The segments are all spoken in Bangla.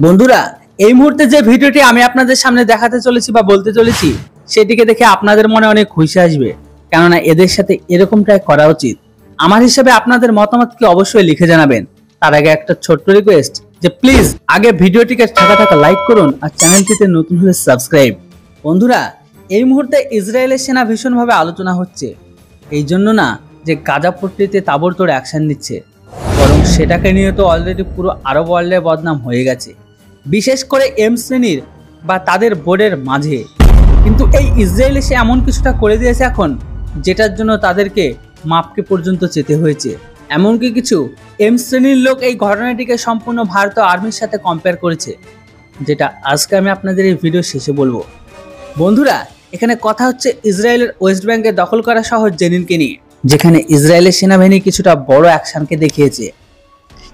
বন্ধুরা, এই মুহূর্তে যে ভিডিওটি আমি আপনাদের সামনে দেখাতে চলেছি বা বলতে চলেছি সেটিকে দেখে আপনাদের মনে অনেক খুশি আসবে, কেননা এদের সাথে এরকমটাই করা উচিত। আমার হিসাবে আপনাদের মতামতকে অবশ্যই লিখে জানাবেন। তার আগে একটা ছোট্ট রিকোয়েস্ট যে প্লিজ আগে ভিডিওটিকে থাকা লাইক করুন আর চ্যানেলটিতে নতুন হলে সাবস্ক্রাইব। বন্ধুরা, এই মুহূর্তে ইসরায়েলের সেনা ভীষণভাবে আলোচনা হচ্ছে, এই জন্য না যে গাজা পট্টিতে তাবড়তোড় অ্যাকশন নিচ্ছে, বরং সেটাকে নিয়ে তো অলরেডি পুরো আরব ওয়ার্ল্ডে বদনাম হয়ে গেছে, বিশেষ করে এম শ্রেণীর বা তাদের বোর্ডের মাঝে। কিন্তু এই ইসরায়েল এসে এমন কিছুটা করে দিয়েছে এখন, যেটার জন্য তাদেরকে মাপকে পর্যন্ত যেতে হয়েছে। এমনকি কিছু এম শ্রেণীর লোক এই ঘটনাটিকে সম্পূর্ণ ভারতীয় আর্মির সাথে কম্পেয়ার করেছে, যেটা আজকে আমি আপনাদের এই ভিডিও শেষে বলবো। বন্ধুরা, এখানে কথা হচ্ছে ইসরায়েলের ওয়েস্ট ব্যাংকে দখল করা শহর জেনিনকে নিয়ে, যেখানে ইসরায়েলের সেনাবাহিনী কিছুটা বড় অ্যাকশনকে দেখিয়েছে।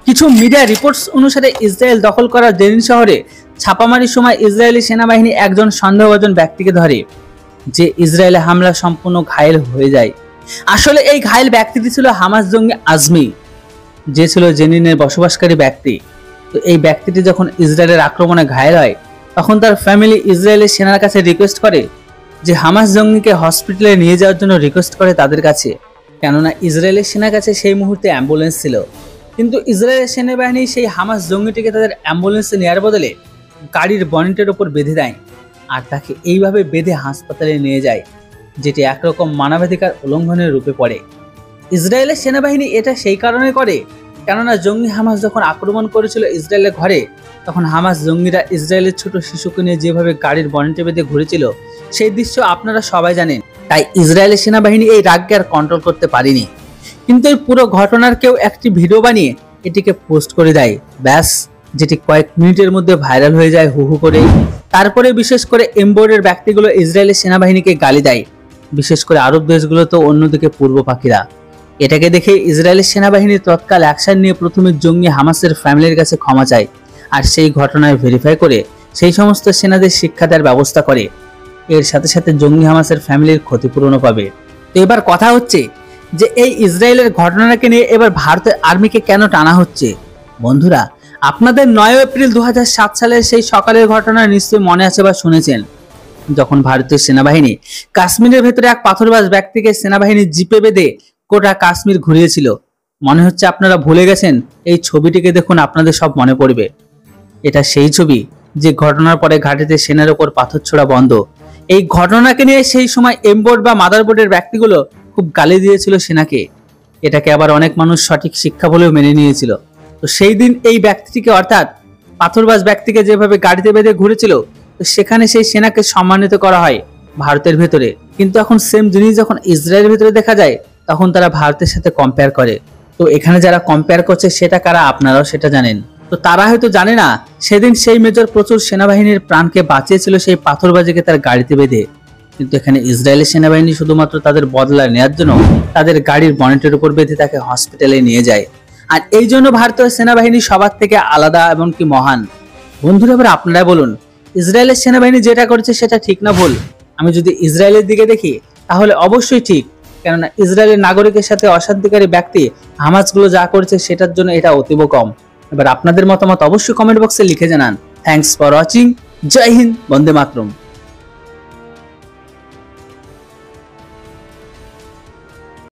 কিছু মিডিয়া রিপোর্টস অনুসারে ইসরায়েল দখল করা জেনিন শহরে ছাপামারির সময় ইসরায়েলি সেনাবাহিনী একজন সন্দেহভাজন ব্যক্তিকে ধরে, যে ইসরায়েলে হামলা সম্পূর্ণ ঘায়েল হয়ে যায়। আসলে এই ঘায়েল ব্যক্তিটি ছিল হামাস জঙ্গি আজমি, যে ছিল জেনিনের বসবাসকারী ব্যক্তি। তো এই ব্যক্তিটি যখন ইসরায়েলের আক্রমণে ঘায়েল হয়, তখন তার ফ্যামিলি ইসরায়েলের সেনার কাছে রিকোয়েস্ট করে যে হামাস জঙ্গিকে হসপিটালে নিয়ে যাওয়ার জন্য রিকোয়েস্ট করে তাদের কাছে, কেননা ইসরায়েলের সেনার কাছে সেই মুহূর্তে অ্যাম্বুলেন্স ছিল। কিন্তু ইসরায়েলের সেনাবাহিনী সেই হামাস জঙ্গিটিকে তাদের অ্যাম্বুলেন্সে নেওয়ার বদলে গাড়ির বনেটের ওপর বেঁধে দেয় আর তাকে এইভাবে বেঁধে হাসপাতালে নিয়ে যায়, যেটি একরকম মানবাধিকার উল্লঙ্ঘনের রূপে পড়ে। ইসরায়েলের সেনাবাহিনী এটা সেই কারণে করে, কেননা জঙ্গি হামাস যখন আক্রমণ করেছিল ইসরায়েলের ঘরে, তখন হামাস জঙ্গিরা ইসরায়েলের ছোট শিশুকে নিয়ে যেভাবে গাড়ির বনেটে বেঁধে ঘুরেছিল, সেই দৃশ্য আপনারা সবাই জানেন। তাই ইসরায়েলের সেনাবাহিনী এই রাগকে আর কন্ট্রোল করতে পারেনি। কিন্তু এই পুরো ঘটনার কেউ একটি ভিডিও বানিয়ে এটিকে পোস্ট করে দেয়, ব্যাস, যেটি কয়েক মিনিটের মধ্যে ভাইরাল হয়ে যায় হু হু করে। তারপরে বিশেষ করে এমবোর্ডের ব্যক্তিগুলো ইসরায়েলের সেনাবাহিনীকে গালি দেয়, বিশেষ করে আরব দেশগুলো তো অন্যদিকে পূর্ব পাখিরা। এটাকে দেখে ইসরায়েলের সেনাবাহিনী তৎকাল অ্যাকশন নিয়ে প্রথমে জঙ্গি হামাসের ফ্যামিলির কাছে ক্ষমা চায়, আর সেই ঘটনায় ভেরিফাই করে সেই সমস্ত সেনাদের শিক্ষা দেওয়ার ব্যবস্থা করে। এর সাথে সাথে জঙ্গি হামাসের ফ্যামিলির ক্ষতিপূরণও পাবে। তো এবার কথা হচ্ছে যে এই ইসরায়েলের ঘটনাকে নিয়ে এবার ভারতের আর্মিকে কেন টানা হচ্ছে। বন্ধুরা, আপনাদের 9 এপ্রিল 2007 সালের সেই সকালের ঘটনা নিশ্চয়ই মনে আছে বা শুনেছেন, যখন ভারতীয় সেনাবাহিনী কাশ্মীরের ভেতরে এক পাথরবাজ ব্যক্তিকে সেনাবাহিনীর জিপে বেঁধে গোটা কাশ্মীর ঘুরিয়েছিল। মনে হচ্ছে আপনারা ভুলে গেছেন। এই ছবিটিকে দেখুন, আপনাদের সব মনে পড়বে। এটা সেই ছবি যে ঘটনার পরে ঘাটিতে সেনার ওপর পাথর ছোড়া বন্ধ। এই ঘটনাকে নিয়ে সেই সময় এমবোর্ড বা মাদারবোর্ডের ব্যক্তিগুলো খুব গালি দিয়েছিল সেনাকে। এটাকে আবার অনেক মানুষ সঠিক শিক্ষা বলেও মেনে নিয়েছিল। তো সেই দিন এই ব্যক্তিটিকে, অর্থাৎ পাথরবাজ ব্যক্তিকে যেভাবে গাড়িতে বেঁধে ঘুরেছিল, তো সেখানে সেই সেনাকে সম্মানিত করা হয় ভারতের ভেতরে। কিন্তু এখন সেম জিনিস যখন ইসরায়েলের ভেতরে দেখা যায়, তখন তারা ভারতের সাথে কম্পেয়ার করে। তো এখানে যারা কম্পেয়ার করছে সেটা কারা, আপনারাও সেটা জানেন। তো তারা হয়তো জানে না সেদিন সেই মেজর প্রচুর সেনাবাহিনীর প্রাণকে বাঁচিয়েছিল সেই পাথরবাজিকে তার গাড়িতে বেঁধে। কিন্তু এখানে ইসরায়েলের সেনাবাহিনী শুধুমাত্র তাদের বদলা নেওয়ার জন্য তাদের গাড়ির বনেটের উপর বেঁধে তাকে হসপিটালে নিয়ে যায়। আর এই জন্য ভারতীয় সেনাবাহিনী সবার থেকে আলাদা এমনকি মহান। বন্ধুরা, এবার আপনারা বলুন, ইসরায়েলের সেনাবাহিনী যেটা করছে সেটা ঠিক না ভুল? আমি যদি ইসরায়েলের দিকে দেখি তাহলে অবশ্যই ঠিক, কেননা ইসরায়েলের নাগরিকের সাথে অশান্তিকারী ব্যক্তি হামাসগুলো যা করছে সেটার জন্য এটা অতীব কম। এবার আপনাদের মতামত অবশ্যই কমেন্ট বক্সে লিখে জানান। Thanks for watching. জয় হিন্দ, বন্দে মাতরম।